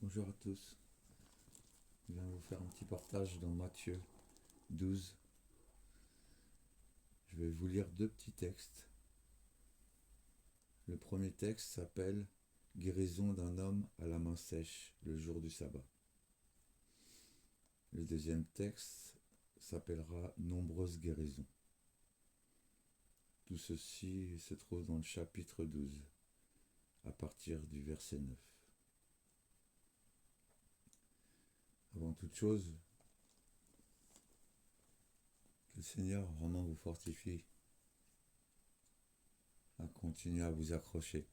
Bonjour à tous. Je viens vous faire un petit partage dans Matthieu 12. Je vais vous lire deux petits textes. Le premier texte s'appelle « Guérison d'un homme à la main sèche le jour du sabbat ». Le deuxième texte s'appellera « Nombreuses guérisons ». Tout ceci se trouve dans le chapitre 12, à partir du verset 9. Avant toute chose, que le Seigneur vraiment vous fortifie à continuer à vous accrocher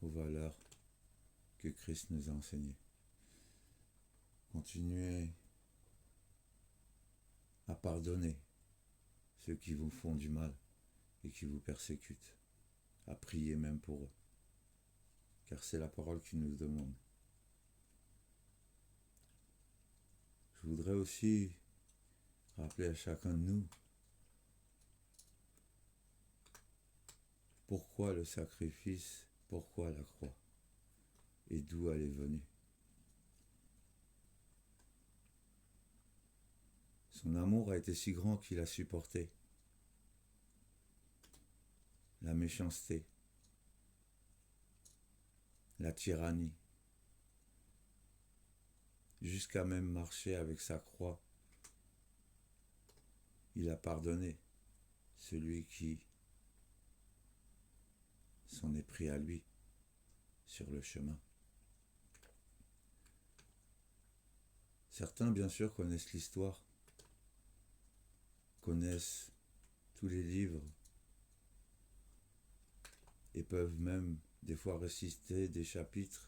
aux valeurs que Christ nous a enseignées. Continuez à pardonner ceux qui vous font du mal et qui vous persécutent, à prier même pour eux, car c'est la parole qui nous demande. Je voudrais aussi rappeler à chacun de nous pourquoi le sacrifice, pourquoi la croix, et d'où elle est venue. Son amour a été si grand qu'il a supporté la méchanceté, la tyrannie, jusqu'à même marcher avec sa croix. Il a pardonné celui qui s'en est pris à lui sur le chemin. Certains, bien sûr, connaissent l'histoire, connaissent tous les livres et peuvent même des fois réciter des chapitres.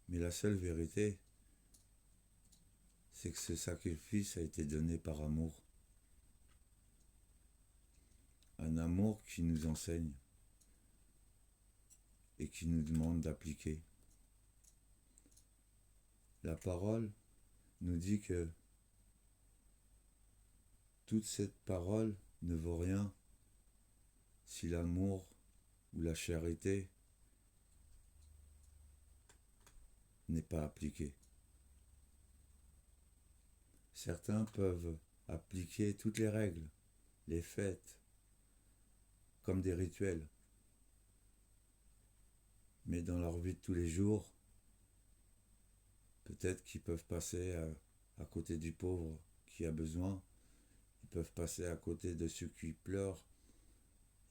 Mais la seule vérité, c'est que ce sacrifice a été donné par amour. Un amour qui nous enseigne et qui nous demande d'appliquer. La parole nous dit que toute cette parole ne vaut rien si l'amour ou la charité n'est pas appliqué. Certains peuvent appliquer toutes les règles, les fêtes, comme des rituels. Mais dans leur vie de tous les jours, peut-être qu'ils peuvent passer à côté du pauvre qui a besoin, ils peuvent passer à côté de ceux qui pleurent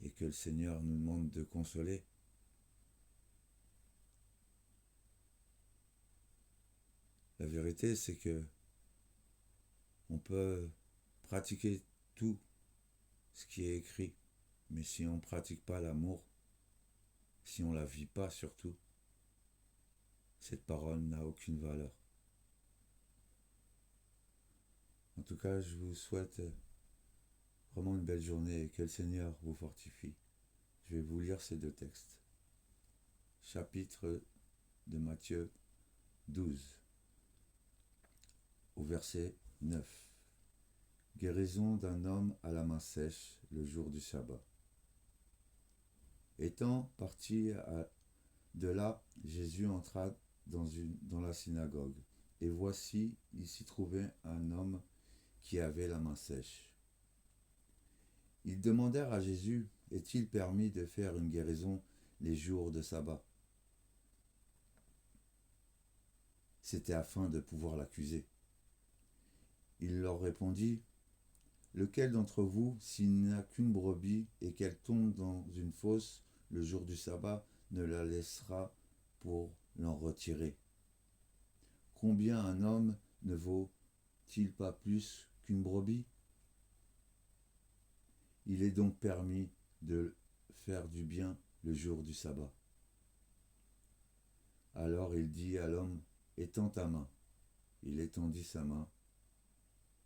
et que le Seigneur nous demande de consoler. La vérité, c'est que on peut pratiquer tout ce qui est écrit, mais si on ne pratique pas l'amour, si on ne la vit pas surtout, cette parole n'a aucune valeur. En tout cas, je vous souhaite vraiment une belle journée et que le Seigneur vous fortifie. Je vais vous lire ces deux textes. Chapitre de Matthieu 12, au verset 9. Guérison d'un homme à la main sèche le jour du sabbat. Étant parti de là, Jésus entra dans la synagogue, et voici, il s'y trouvait un homme qui avait la main sèche. Ils demandèrent à Jésus, est-il permis de faire une guérison les jours de sabbat? C'était afin de pouvoir l'accuser. Il leur répondit, lequel d'entre vous, s'il n'a qu'une brebis et qu'elle tombe dans une fosse le jour du sabbat, ne la laissera pour l'en retirer? Combien un homme ne vaut-il pas plus qu'une brebis? Il est donc permis de faire du bien le jour du sabbat. Alors il dit à l'homme, étends ta main. Il étendit sa main,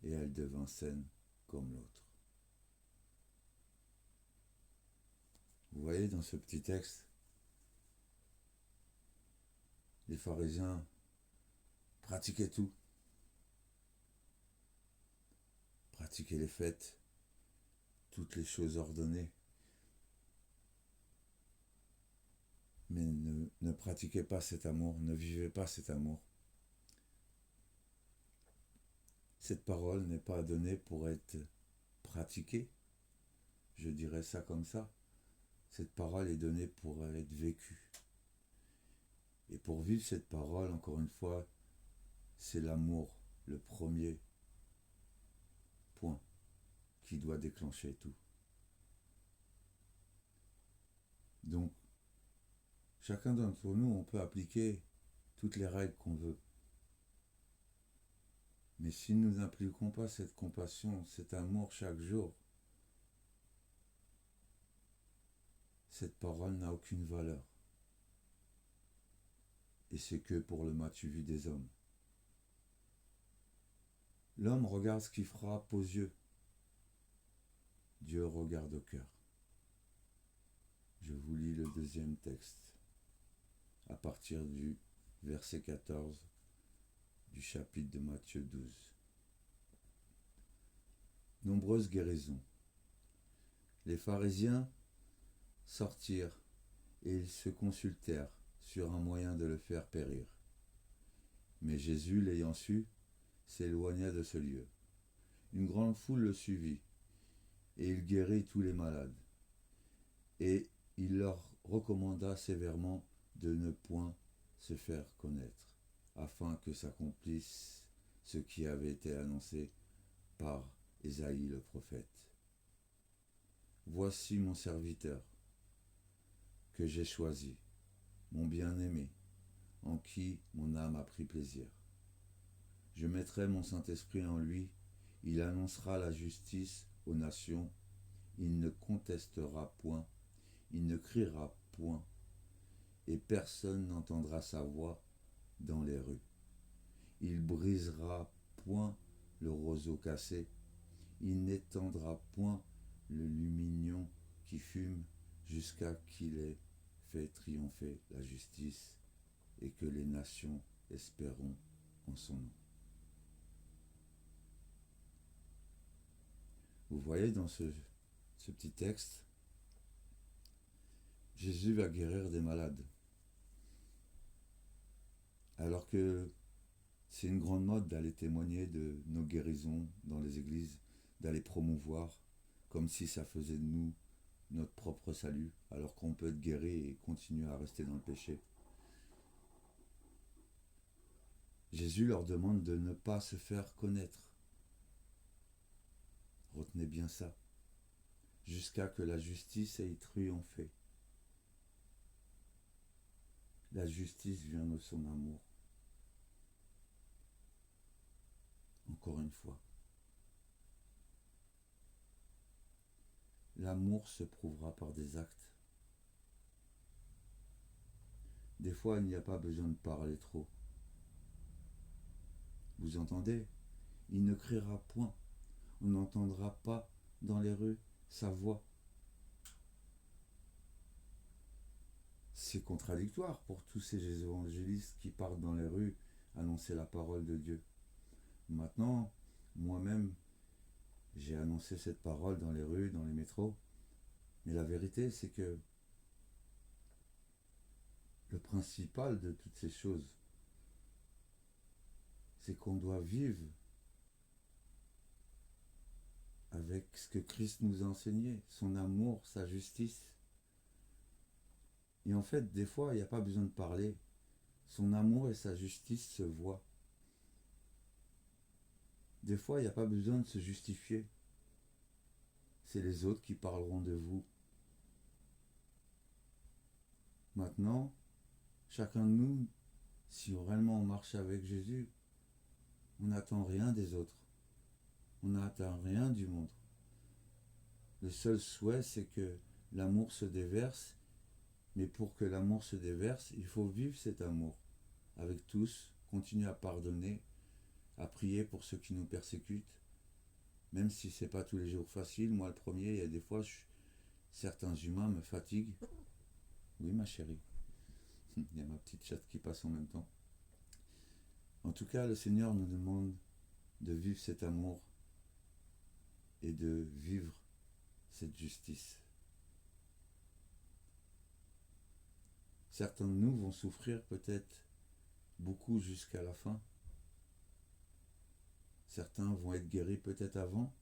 et elle devint saine comme l'autre. Vous voyez dans ce petit texte, les pharisiens pratiquaient tout. Pratiquaient les fêtes, toutes les choses ordonnées, mais ne ne pratiquez pas cet amour, ne vivez pas cet amour. Cette parole n'est pas donnée pour être pratiquée, je dirais ça comme ça. Cette parole est donnée pour être vécue. Et pour vivre cette parole, encore une fois, c'est l'amour, le premier point qui doit déclencher tout. Donc, chacun d'entre nous, on peut appliquer toutes les règles qu'on veut. Mais si nous n'appliquons pas cette compassion, cet amour chaque jour, cette parole n'a aucune valeur. Et c'est que pour le matu vu des hommes. L'homme regarde ce qui frappe aux yeux. Dieu regarde au cœur. Je vous lis le deuxième texte, à partir du verset 14 du chapitre de Matthieu 12. Nombreuses guérisons. Les pharisiens sortirent et ils se consultèrent sur un moyen de le faire périr. Mais Jésus, l'ayant su, s'éloigna de ce lieu. Une grande foule le suivit, et il guérit tous les malades. Et il leur recommanda sévèrement de ne point se faire connaître, afin que s'accomplisse ce qui avait été annoncé par Ésaïe le prophète. Voici mon serviteur, que j'ai choisi, mon bien-aimé, en qui mon âme a pris plaisir. Je mettrai mon Saint-Esprit en lui, il annoncera la justice aux nations, il ne contestera point, il ne criera point, et personne n'entendra sa voix dans les rues. Il brisera point le roseau cassé, il n'étendra point le lumignon qui fume jusqu'à qu'il ait fait triompher la justice et que les nations espéreront en son nom. Vous voyez dans ce petit texte, Jésus va guérir des malades. Alors que c'est une grande mode d'aller témoigner de nos guérisons dans les églises, d'aller promouvoir, comme si ça faisait de nous notre propre salut, alors qu'on peut être guéri et continuer à rester dans le péché. Jésus leur demande de ne pas se faire connaître. Retenez bien ça. Jusqu'à que la justice ait triomphé. La justice vient de son amour. Encore une fois. L'amour se prouvera par des actes. Des fois, il n'y a pas besoin de parler trop. Vous entendez? Il ne criera point. On n'entendra pas dans les rues sa voix. C'est contradictoire pour tous ces évangélistes qui partent dans les rues annoncer la parole de Dieu. Maintenant, moi-même, j'ai annoncé cette parole dans les rues, dans les métros. Mais la vérité, c'est que le principal de toutes ces choses, c'est qu'on doit vivre avec ce que Christ nous a enseigné, son amour, sa justice. Et en fait, des fois, il n'y a pas besoin de parler. Son amour et sa justice se voient. Des fois, il n'y a pas besoin de se justifier. C'est les autres qui parleront de vous. Maintenant, chacun de nous, si réellement on marche avec Jésus, on n'attend rien des autres. On n'attend rien du monde. Le seul souhait, c'est que l'amour se déverse, mais pour que l'amour se déverse, il faut vivre cet amour avec tous, continuer à pardonner, à prier pour ceux qui nous persécutent, même si c'est pas tous les jours facile. Moi, le premier, il y a des fois, certains humains me fatiguent. Oui, ma chérie. Il y a ma petite chatte qui passe en même temps. En tout cas, le Seigneur nous demande de vivre cet amour et de vivre cette justice. Certains de nous vont souffrir peut-être beaucoup jusqu'à la fin. Certains vont être guéris peut-être avant.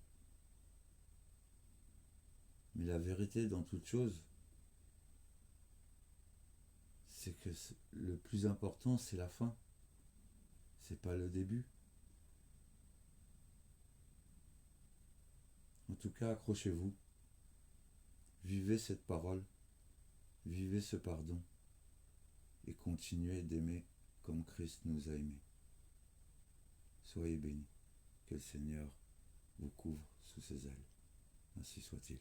Mais la vérité dans toute chose, c'est que le plus important, c'est la fin. C'est pas le début. En tout cas, accrochez-vous. Vivez cette parole. Vivez ce pardon. Et continuez d'aimer comme Christ nous a aimés. Soyez bénis. Que le Seigneur vous couvre sous ses ailes. Ainsi soit-il.